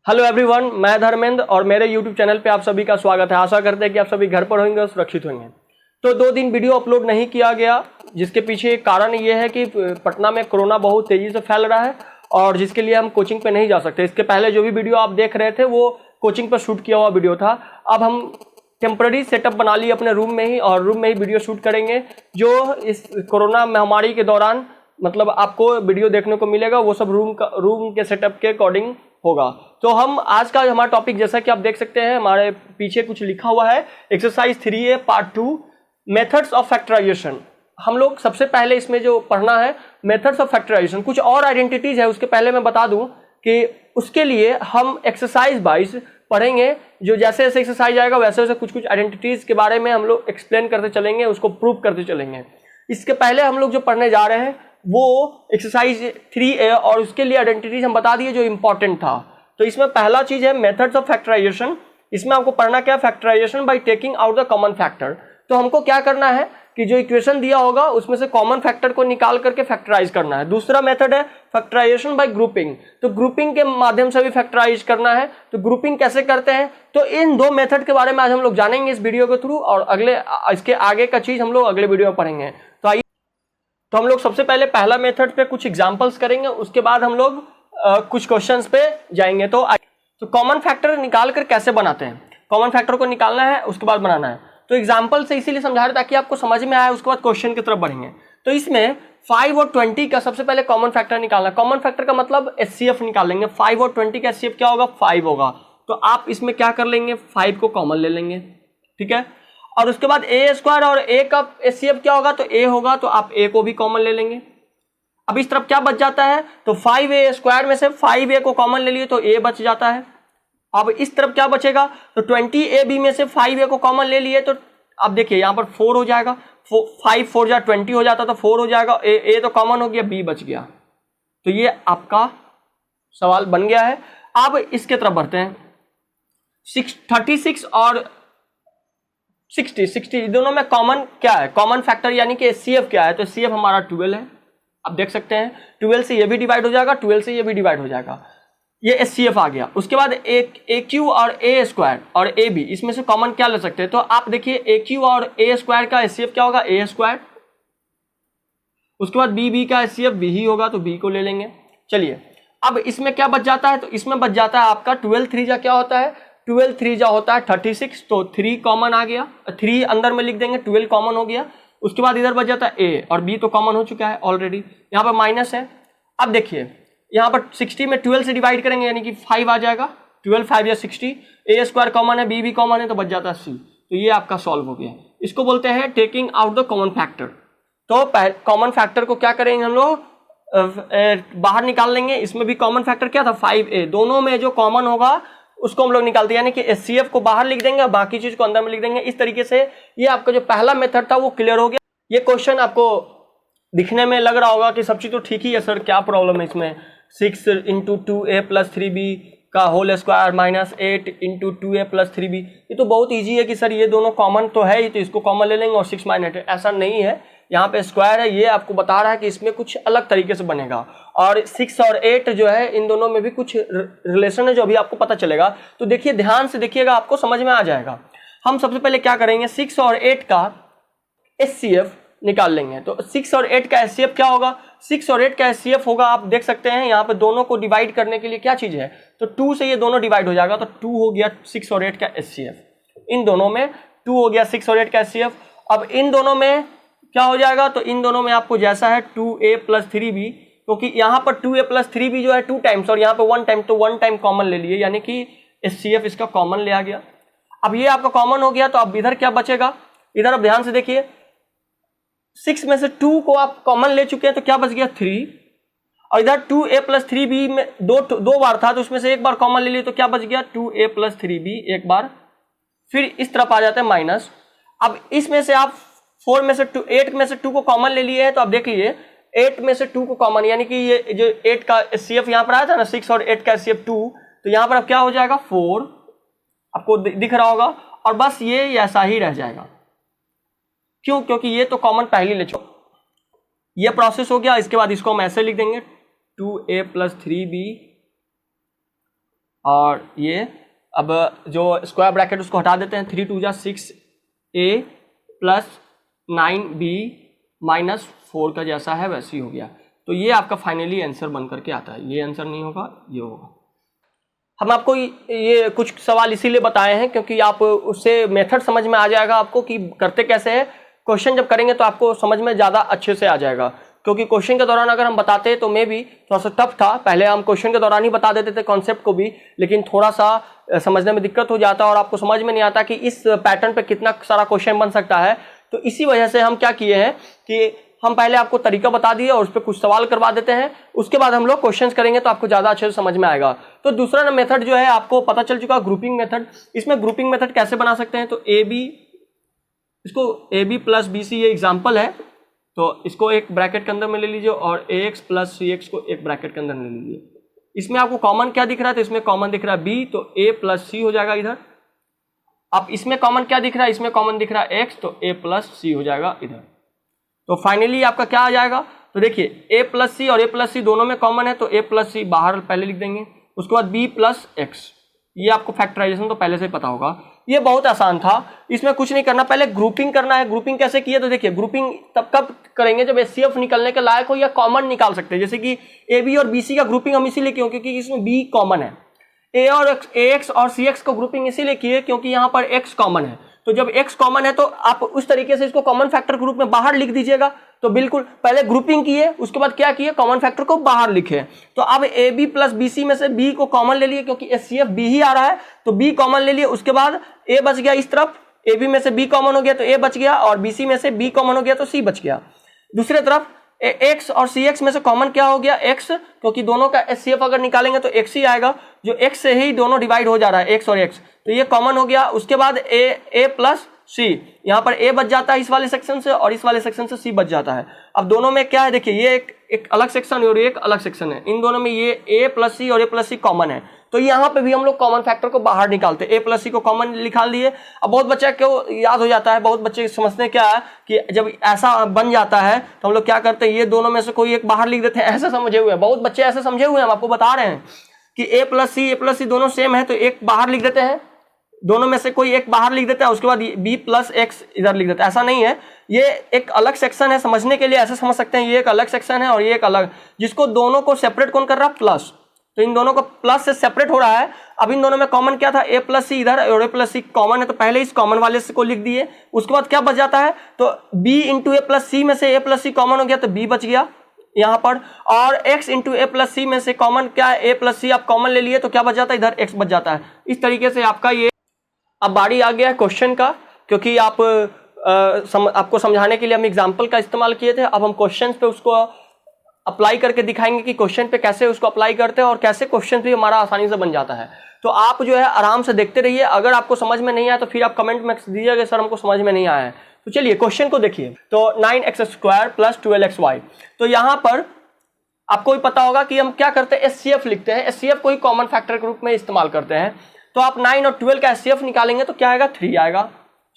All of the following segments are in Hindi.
हेलो एवरीवन, मैं धर्मेंद्र और मेरे यूट्यूब चैनल पे आप सभी का स्वागत है। आशा करते हैं कि आप सभी घर पर होंगे और सुरक्षित होंगे। तो 2 दिन वीडियो अपलोड नहीं किया गया, जिसके पीछे एक कारण ये है कि पटना में कोरोना बहुत तेजी से फैल रहा है और जिसके लिए हम कोचिंग पे नहीं जा सकते। इसके पहले जो भी वीडियो आप देख रहे थे वो कोचिंग पर शूट किया हुआ वीडियो था। अब हम टेम्पररी सेटअप बना लिए अपने रूम में ही और रूम में ही वीडियो शूट करेंगे। जो इस कोरोना महामारी के दौरान मतलब आपको वीडियो देखने को मिलेगा वो सब रूम के सेटअप के अकॉर्डिंग होगा। तो हम आज का हमारा टॉपिक, जैसा कि आप देख सकते हैं हमारे पीछे कुछ लिखा हुआ है, exercise 3A part 2 methods of factorisation. हम लोग सबसे पहले इसमें जो पढ़ना है मेथड्स ऑफ फैक्टराइजेशन। कुछ और आइडेंटिटीज है, उसके पहले मैं बता दूं कि उसके लिए हम एक्सरसाइज वाइज पढ़ेंगे। जो जैसे जैसे एक्सरसाइज आएगा वैसे वैसे कुछ आइडेंटिटीज के बारे में हम लोग एक्सप्लेन करते चलेंगे, उसको प्रूव करते चलेंगे। इसके पहले हम लोग जो पढ़ने जा रहे हैं वो एक्सरसाइज 3A और उसके लिए आइडेंटिटीज हम बता दिए जो इंपॉर्टेंट था। तो इसमें पहला चीज है मेथड्स ऑफ फैक्टराइजेशन। इसमें आपको पढ़ना क्या है, factorisation by taking out the common factor. तो हमको क्या करना है कि जो इक्वेशन दिया होगा उसमें से कॉमन फैक्टर को निकाल करके फैक्टराइज करना है। दूसरा मेथड है फैक्टराइजेशन बाय ग्रुपिंग। तो ग्रुपिंग के माध्यम से भी फैक्टराइज करना है। तो ग्रुपिंग कैसे करते हैं, तो इन 2 मेथड के बारे में आज हम लोग जानेंगे इस वीडियो के थ्रू, और इसके आगे का चीज हम लोग अगले वीडियो में पढ़ेंगे। तो हम लोग सबसे पहले पहला मेथड पे कुछ एग्जांपल्स करेंगे, उसके बाद हम लोग कुछ क्वेश्चंस पे जाएंगे। तो कॉमन फैक्टर निकाल कर कैसे बनाते हैं, कॉमन फैक्टर को निकालना है उसके बाद बनाना है। तो एग्जांपल से इसीलिए समझा रहे ताकि आपको समझ में आए, उसके बाद क्वेश्चन की तरफ बढ़ेंगे। तो इसमें 5 और 20 का सबसे पहले कॉमन फैक्टर निकालना। कॉमन फैक्टर का मतलब HCF निकालेंगे। 5 और 20 का HCF क्या होगा, 5 होगा। तो आप इसमें क्या कर लेंगे, 5 को कॉमन ले लेंगे, ठीक है। और उसके बाद A² और A का HCF क्या होगा, तो A होगा, तो आप A को भी कॉमन ले लेंगे। अब इस तरफ क्या बच जाता है, तो 5A² में से 5A को कॉमन ले लिए तो A बच जाता है। अब इस तरफ क्या बचेगा, तो 20AB में से 5A को कॉमन ले लिए तो अब देखिए यहाँ पर 4 हो जाएगा। 5 4 जा 20 हो जाता तो 4 हो जाएगा। A तो कॉमन हो गया, B बच गया। तो ये आपका सवाल बन गया है। अब इसके तरफ बढ़ते हैं। 36 और 60 दोनों में कॉमन क्या है, कॉमन फैक्टर यानी कि HCF क्या है, तो HCF हमारा 12 है। आप देख सकते हैं 12 से ये भी डिवाइड हो जाएगा, 12 से ये भी डिवाइड हो जाएगा, ये HCF आ गया। उसके बाद AQ और A² और AB, इसमें से कॉमन क्या ले सकते हैं, तो आप देखिए AQ और A² का HCF क्या होगा, A²। उसके बाद BB का HCF B ही होगा, तो B को ले लेंगे। चलिए अब इसमें क्या बच जाता है, तो इसमें बच जाता है आपका 12 3 जा क्या होता है, 12 3 जा होता है 36, तो 3 कॉमन आ गया, 3 अंदर में लिख देंगे, 12 कॉमन हो गया। उसके बाद इधर बच जाता है A और B तो कॉमन हो चुका है ऑलरेडी, यहाँ पर माइनस है। अब देखिए यहाँ पर 60 में 12 से डिवाइड करेंगे यानी कि 5 आ जाएगा, 12 5 या 60। A² कॉमन है, B भी कॉमन है, तो बच जाता है C। तो ये आपका सॉल्व हो गया। इसको बोलते हैं taking out the common factor. तो कॉमन फैक्टर को क्या करेंगे हम लोग, बाहर निकाल लेंगे। इसमें भी कॉमन फैक्टर क्या था, 5A। दोनों में जो कॉमन होगा उसको हम लोग निकालते हैं, यानी कि HCF को बाहर लिख देंगे और बाकी चीज को अंदर में लिख देंगे। इस तरीके से ये आपका जो पहला मेथड था वो क्लियर हो गया। ये क्वेश्चन आपको दिखने में लग रहा होगा कि सब चीज तो ठीक ही है सर, क्या प्रॉब्लम है इसमें, 6 × 2A + 3B का whole square minus 8 × 2A + 3B। ये तो बहुत ईजी है कि सर ये दोनों कॉमन तो है ही, तो इसको कॉमन ले लेंगे और 6 - 8। ऐसा नहीं है, यहाँ पे स्क्वायर है, ये आपको बता रहा है कि इसमें कुछ अलग तरीके से बनेगा। और 6 और 8 जो है इन दोनों में भी कुछ रिलेशन है जो अभी आपको पता चलेगा। तो देखिए ध्यान से देखिएगा, आपको समझ में आ जाएगा। हम सबसे पहले क्या करेंगे, 6 और 8 का HCF निकाल लेंगे। तो 6 और 8 का HCF क्या होगा, 6 और 8 का HCF होगा, आप देख सकते हैं यहाँ पे दोनों को डिवाइड करने के लिए क्या चीज है, तो 2 से ये दोनों डिवाइड हो जाएगा, तो 2 हो गया 6 और 8 का HCF। इन दोनों में 2 हो गया 6 और 8 का HCF। अब इन दोनों में क्या हो जाएगा, तो इन दोनों में आपको जैसा है 2A + 3B, क्योंकि यहाँ पर 2A + 3B जो है 2 टाइम्स और यहाँ पे 1 टाइम, तो 1 टाइम कॉमन ले लिए, यानी कि HCF इसका कॉमन ले आ गया। अब ये आपका कॉमन हो गया, तो अब इधर क्या बचेगा, इधर अब ध्यान से देखिए, 6 में से 2 को आप कॉमन ले चुके हैं, तो क्या बच गया 3। और इधर 2A + 3B में दो बार था, तो उसमें से एक बार कॉमन ले लिए, तो क्या बच गया 2A + 3B एक बार। फिर इस तरफ आ जाता है माइनस। अब इसमें से आप 4 में से 2, 8 में से 2 को कॉमन ले लिए हैं, तो अब देखिए 8 में से 2 को कॉमन, यानी कि ये जो 8 का HCF यहाँ पर आया था ना, 6 और 8 का HCF 2, तो यहाँ पर अब क्या हो जाएगा 4, आपको दिख रहा होगा। और बस ये ऐसा ही रह जाएगा, क्यों, क्योंकि ये तो कॉमन पहले ले चुका। ये प्रोसेस हो गया। इसके बाद इसको हम ऐसे लिख देंगे 2A + 3B और ये अब जो स्क्वायर ब्रैकेट उसको हटा देते हैं, 3 2 जा 6a प्लस 9b माइनस 4 का जैसा है वैसे ही हो गया। तो ये आपका फाइनली आंसर बन करके आता है। ये आंसर नहीं होगा, ये होगा। हम आपको ये कुछ सवाल इसीलिए बताए हैं क्योंकि आप उससे मेथड समझ में आ जाएगा आपको कि करते कैसे है। क्वेश्चन जब करेंगे तो आपको समझ में ज़्यादा अच्छे से आ जाएगा, क्योंकि क्वेश्चन के दौरान अगर हम बताते तो मे भी थोड़ा सा टफ था। पहले हम क्वेश्चन के दौरान ही बता देते थे कॉन्सेप्ट को भी, लेकिन थोड़ा सा समझने में दिक्कत हो जाता और आपको समझ में नहीं आता कि इस पैटर्न पे कितना सारा क्वेश्चन बन सकता है। तो इसी वजह से हम क्या किए हैं कि हम पहले आपको तरीका बता दिए और उस पर कुछ सवाल करवा देते हैं, उसके बाद हम लोग क्वेश्चंस करेंगे तो आपको ज़्यादा अच्छे से समझ में आएगा। तो दूसरा मेथड जो है आपको पता चल चुका, ग्रुपिंग मेथड। इसमें ग्रुपिंग मेथड कैसे बना सकते हैं, तो इसको AB प्लस BC ये एग्जाम्पल है, तो इसको एक ब्रैकेट के अंदर में ले लीजिए और AX प्लस CX को एक ब्रैकेट के अंदर ले लीजिए। इसमें आपको कॉमन क्या दिख रहा है, तो इसमें कॉमन दिख रहा है B, तो A प्लस C हो जाएगा इधर। अब इसमें कॉमन क्या दिख रहा है, इसमें कॉमन दिख रहा है X, तो A प्लस C हो जाएगा इधर। तो फाइनली आपका क्या आ जाएगा, तो देखिए A प्लस C और A प्लस C दोनों में कॉमन है, तो A प्लस C बाहर पहले लिख देंगे, उसके बाद B प्लस X। ये आपको फैक्टराइजेशन तो पहले से पता होगा। ये बहुत आसान था, इसमें कुछ नहीं करना, पहले ग्रुपिंग करना है। ग्रुपिंग कैसे किया, तो देखिए ग्रुपिंग तब कब करेंगे जब HCF निकलने के लायक हो या कॉमन निकाल सकते हैं। जैसे कि AB और BC का ग्रुपिंग हम इसीलिए क्यों, क्योंकि इसमें B कॉमन है। AX और CX को ग्रुपिंग इसीलिए किए क्योंकि यहाँ पर X कॉमन है। तो जब X कॉमन है तो आप उस तरीके से इसको कॉमन फैक्टर के रूप में बाहर लिख दीजिएगा। तो बिल्कुल पहले ग्रुपिंग किए, उसके बाद क्या किए, कॉमन फैक्टर को बाहर लिखे। तो अब AB प्लस BC में से B को कॉमन ले लिए क्योंकि HCF B ही आ रहा है, तो B कॉमन ले लिए। उसके बाद A बच गया इस तरफ, AB में से B कॉमन हो गया तो A बच गया, और BC में से B कॉमन हो गया तो C बच गया। दूसरे तरफ X और CX में से कॉमन क्या हो गया, X, क्योंकि दोनों का HCF अगर निकालेंगे तो X ही आएगा, जो X से ही दोनों डिवाइड हो जा रहा है, X और X, तो ये कॉमन हो गया। उसके बाद A प्लस C, यहाँ पर A बच जाता है इस वाले सेक्शन से और इस वाले सेक्शन से C बच जाता है। अब दोनों में क्या है, देखिए ये एक अलग सेक्शन है और एक अलग सेक्शन है, इन दोनों में ये A प्लस C और A प्लस C कॉमन है। तो यहाँ पे भी हम लोग कॉमन फैक्टर को बाहर निकालते हैं, A प्लस C को कॉमन निकाल दिए। अब बहुत बच्चा क्यों याद हो जाता है, बहुत बच्चे समझते हैं क्या है कि जब ऐसा बन जाता है तो हम लोग क्या करते हैं, ये दोनों में से कोई एक बाहर लिख देते हैं, ऐसे समझे हुए हैं बहुत बच्चे, ऐसे समझे हुए हैं। हम आपको बता रहे हैं कि A प्लस C दोनों सेम है, तो एक बाहर लिख देते हैं, दोनों में से कोई एक बाहर लिख देता है, उसके बाद B प्लस X इधर लिख देता है। ऐसा नहीं है, ये एक अलग सेक्शन है, समझने के लिए ऐसे समझ सकते हैं, ये एक अलग सेक्शन है और ये एक अलग, जिसको दोनों को सेपरेट कौन कर रहा है, प्लस। तो इन दोनों को प्लस से सेपरेट हो रहा है। अब इन दोनों में कॉमन क्या था, A प्लस C इधर और A प्लस C कॉमन है, तो पहले इस कॉमन वाले से को लिख दिए। उसके बाद क्या बच जाता है, तो B into A plus C में से A प्लस C कॉमन हो गया तो B बच गया यहाँ पर, और X into A plus C में से कॉमन क्या है, A प्लस C आप कॉमन ले लिए तो क्या बच जाता है, इधर X बच जाता है। इस तरीके से आपका ये अब बारी आ गया है क्वेश्चन का, क्योंकि आपको समझाने के लिए हम एग्जाम्पल का इस्तेमाल किए थे। अब हम क्वेश्चन पे उसको अप्लाई करके दिखाएंगे कि क्वेश्चन पे कैसे उसको अप्लाई करते हैं और कैसे क्वेश्चन भी हमारा आसानी से बन जाता है। तो आप जो है आराम से देखते रहिए, अगर आपको समझ में नहीं आया तो फिर आप कमेंट में दीजिएगा सर हमको समझ में नहीं आया है। तो चलिए क्वेश्चन को देखिए। तो 9x² प्लस 12xy, तो यहाँ पर आपको भी पता होगा कि हम क्या करते हैं, HCF लिखते हैं, HCF को ही कॉमन फैक्टर के रूप में इस्तेमाल करते हैं। तो आप 9 और 12 का HCF निकालेंगे तो क्या आएगा, 3 आएगा।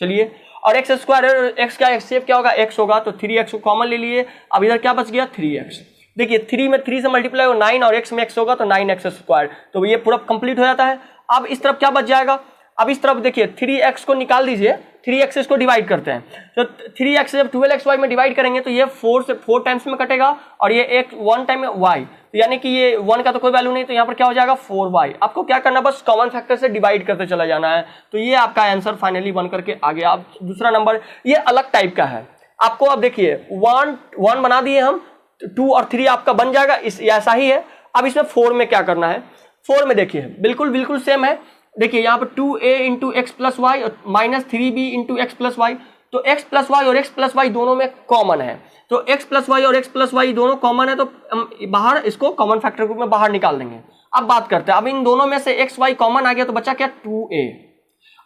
चलिए, और x² x का HCF क्या होगा, x होगा, तो 3x को कॉमन ले लिए। अब इधर क्या बच गया, 3x। देखिए 3 में 3 से मल्टीप्लाई हो, 9 और x में x होगा तो 9x², तो ये पूरा कंप्लीट हो जाता है। अब इस तरफ क्या बच जाएगा, अब इस तरफ देखिए 3x को निकाल दीजिए, 3x इसको डिवाइड करते हैं, तो 3x जब 12xy में डिवाइड करेंगे तो ये 4 टाइम्स में कटेगा और ये एक 1 टाइम में y, तो यानी कि ये 1 का तो कोई वैल्यू नहीं, तो यहाँ पर क्या हो जाएगा 4y। आपको क्या करना, बस कॉमन फैक्टर से डिवाइड करते चला जाना है। तो ये आपका आंसर फाइनली बन करके आ गया। अब दूसरा नंबर ये अलग टाइप का है, आपको अब देखिए 1 बना दिए हम, 2 और 3 आपका बन जाएगा, इस ऐसा ही है। अब इसमें 4 में क्या करना है, 4 में देखिए बिल्कुल सेम है। देखिए यहाँ पर 2a into x plus y और minus 3b into x plus y, तो x प्लस वाई और x प्लस वाई दोनों में कॉमन है, तो x प्लस वाई और x प्लस वाई दोनों कॉमन है, तो हम बाहर इसको कॉमन फैक्टर ग्रुप में बाहर निकाल देंगे। अब बात करते हैं, अब इन दोनों में से x y कॉमन आ गया तो बचा क्या, 2a।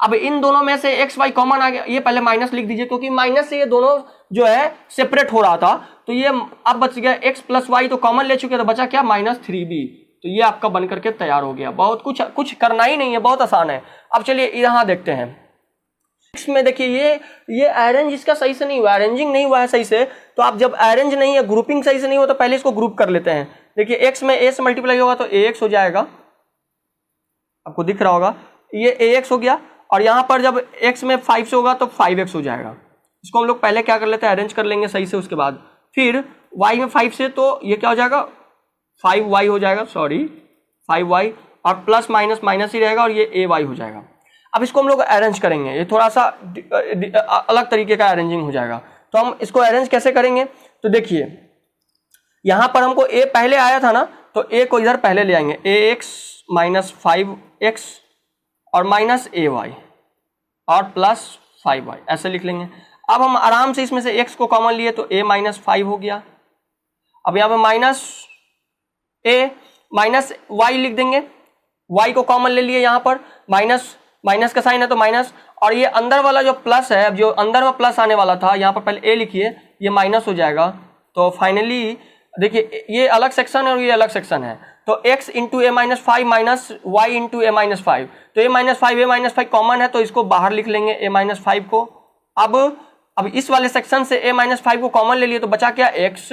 अब इन दोनों में से x y कॉमन आ गया, ये पहले माइनस लिख दीजिए क्योंकि माइनस से ये दोनों जो है सेपरेट हो रहा था, तो ये अब बच गया x प्लस वाई, तो कॉमन ले चुके तो बचा क्या, माइनस 3b। तो ये आपका बन करके तैयार हो गया। बहुत कुछ करना ही नहीं है, बहुत आसान है। अब चलिए यहाँ देखते हैं, इसमें देखिए ये अरेंज इसका सही से नहीं हुआ, अरेंजिंग नहीं हुआ है सही से। तो आप जब अरेंज नहीं है, ग्रुपिंग सही से नहीं हो, तो पहले इसको ग्रुप कर लेते हैं। देखिए x में a से मल्टीप्लाई होगा तो ax हो जाएगा, आपको दिख रहा होगा, ये ax हो गया, और यहाँ पर जब x में 5 से होगा तो 5x हो जाएगा। इसको हम लोग पहले क्या कर लेते हैं, अरेंज कर लेंगे सही से, उसके बाद फिर y में 5 से तो ये क्या हो जाएगा 5y हो जाएगा, सॉरी 5y, और प्लस माइनस माइनस ही रहेगा और ये ay हो जाएगा। अब इसको हम लोग अरेंज करेंगे, ये थोड़ा सा अलग तरीके का अरेंजिंग हो जाएगा। तो हम इसको अरेंज कैसे करेंगे, तो देखिए यहाँ पर हमको a पहले आया था ना, तो a को इधर पहले ले आएंगे, ax माइनस 5x और माइनस ay और प्लस 5y, ऐसे लिख लेंगे। अब हम आराम से इसमें से x को कॉमन लिए तो a माइनस 5 हो गया। अब यहाँ पे माइनस a माइनस y लिख देंगे, y को कॉमन ले लिए, यहाँ पर माइनस माइनस का साइन है तो माइनस, और ये अंदर वाला जो प्लस है, अब जो अंदर में प्लस आने वाला था यहाँ पर पहले a लिखिए, ये माइनस हो जाएगा। तो फाइनली देखिए ये अलग सेक्शन है और ये अलग सेक्शन है, तो x इंटू ए माइनस 5 माइनस वाई इंटू ए माइनस 5, तो ए माइनस 5 कॉमन है तो इसको बाहर लिख लेंगे ए माइनस 5 को। अब इस वाले सेक्शन से ए माइनस 5 को कॉमन ले लिए तो बचा क्या x,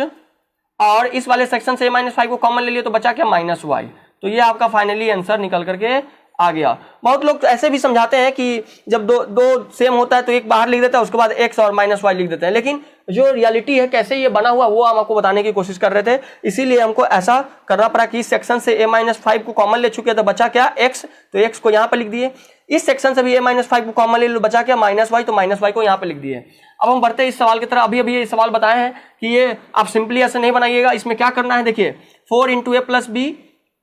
और इस वाले सेक्शन से ए माइनस 5 को कॉमन ले लिए तो बचा क्या माइनस y। तो ये आपका फाइनली आंसर निकल करके आ गया। बहुत लोग तो ऐसे भी समझाते हैं कि जब दो सेम होता है तो एक बाहर लिख देता है, उसके बाद x और माइनस वाई लिख देते हैं, लेकिन जो रियलिटी है कैसे ये बना हुआ वो हम आपको बताने की कोशिश कर रहे थे, इसीलिए हमको ऐसा करना पड़ा कि इस सेक्शन से a माइनस 5 को कॉमन ले चुके हैं तो बचा क्या x, तो x को यहाँ पे लिख दिए। इस सेक्शन से भी a माइनस 5 को कॉमन ले लो, बचा क्या माइनस वाई, तो माइनस वाई को यहाँ पे लिख दिए। अब हम बढ़ते हैं इस सवाल की तरह। अभी ये सवाल बताए हैं कि ये आप सिंपली ऐसे नहीं बनाइएगा, इसमें क्या करना है देखिए, 4 into a plus B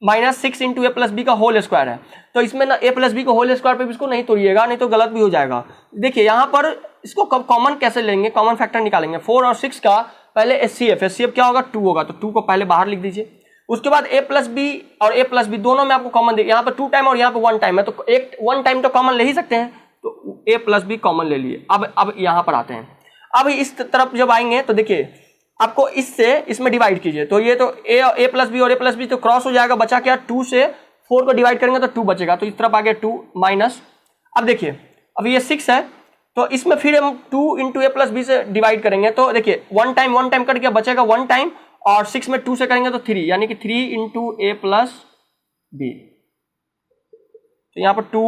minus 6 into a plus B का होल स्क्वायर है, तो इसमें ना ए प्लस बी का होल स्क्वायर पे भी इसको नहीं तोड़िएगा, नहीं तो गलत भी हो जाएगा। देखिए यहाँ पर इसको कॉमन कैसे लेंगे, कॉमन फैक्टर निकालेंगे। 4 और 6 का पहले एचसीएफ क्या होगा 2 होगा, तो 2 को पहले बाहर लिख दीजिए। उसके बाद ए प्लस बी और ए प्लस बी दोनों में आपको कॉमन देखिए, यहाँ पर 2 टाइम और यहाँ पर 1 टाइम है, तो एक 1 टाइम तो कॉमन ले ही सकते हैं, तो ए प्लस बी कॉमन ले लिए। अब यहाँ पर आते हैं, अब इस तरफ जब आएंगे तो देखिए आपको इससे इसमें डिवाइड कीजिए, तो ये तो ए प्लस बी और ए प्लस बी तो क्रॉस हो जाएगा, बचा क्या 2 से 4 को डिवाइड करेंगे तो 2 बचेगा, तो इस तरफ आ गया 2 माइनस। अब देखिए अब ये 6 है, तो इसमें फिर हम 2 इंटू ए प्लस बी से डिवाइड करेंगे, तो देखिए 1 टाइम कट गया, बचेगा 1 टाइम, और 6 में 2 से करेंगे तो 3, यानी कि 3 इंटू ए प्लस बी, तो यहाँ पर 2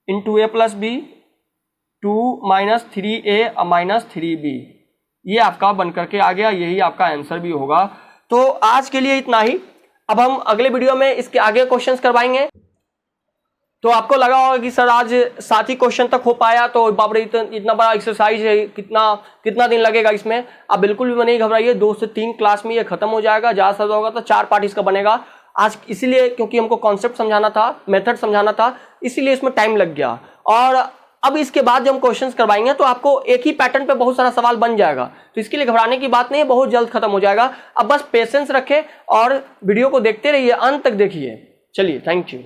into a plus b, 2 minus 3a minus 3b, ये आपका बन करके आ गया, यही आपका आंसर भी होगा। तो आज के लिए इतना ही, अब हम अगले वीडियो में इसके आगे क्वेश्चंस करवाएंगे। तो आपको लगा होगा कि सर आज 7 ही क्वेश्चन तक हो पाया, तो बाप रे इतना बड़ा एक्सरसाइज है, कितना दिन लगेगा इसमें। आप बिल्कुल भी नहीं घबराइए, 2 से 3 क्लास में ये खत्म हो जाएगा, ज़्यादा से होगा तो 4 पार्ट इसका बनेगा आज, इसीलिए क्योंकि हमको कॉन्सेप्ट समझाना था, मेथड समझाना था, इसीलिए इसमें टाइम लग गया। और अब इसके बाद जब हम क्वेश्चंस करवाएंगे तो आपको एक ही पैटर्न पे बहुत सारा सवाल बन जाएगा, तो इसके लिए घबराने की बात नहीं है, बहुत जल्द खत्म हो जाएगा। अब बस पेशेंस रखें और वीडियो को देखते रहिए, अंत तक देखिए। चलिए, थैंक यू।